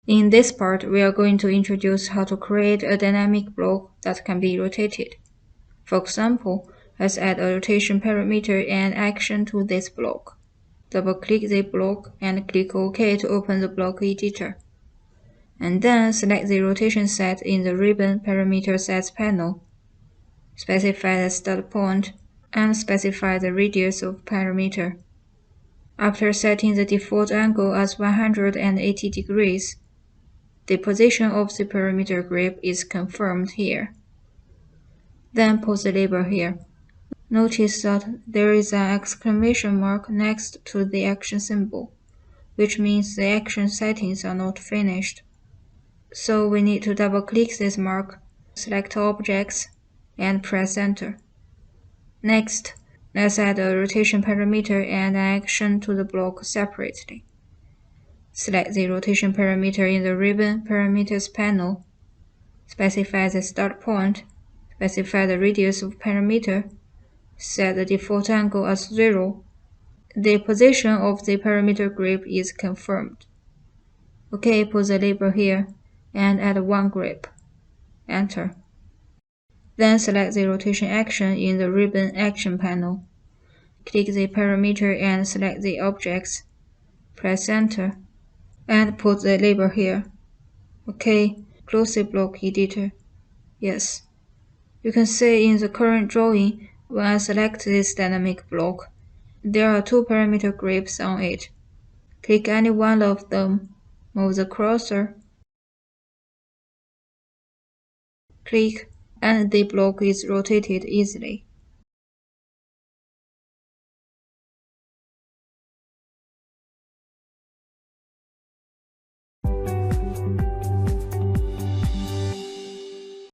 In this part, we are going to introduce how to create a dynamic block that can be rotated. For example, let's add a rotation parameter and action to this block. Double-click the block and click OK to open the block editor. And then select the rotation set in the ribbon parameter sets panel. Specify the start point and specify the radius of parameter. After setting the default angle as 180 degrees, the position of the parameter grip is confirmed here. Then put the label here. Notice that there is an exclamation mark next to the action symbol, which means the action settings are not finished. So we need to double-click this mark, select Objects, and press Enter. Next, let's add a rotation parameter and an action to the block separately. Select the rotation parameter in the ribbon parameters panel. Specify the start point, specify the radius of parameter, set the default angle as 0. The position of the parameter grip is confirmed. OK, put the label here and add one grip. Enter. Then select the rotation action in the ribbon action panel. Click the parameter and select the objects. Press Enter. And put the label here. OK, close the block editor. Yes. You can see in the current drawing, when I select this dynamic block, there are two parameter grips on it. Click any one of them, move the cursor, click, and the block is rotated easily.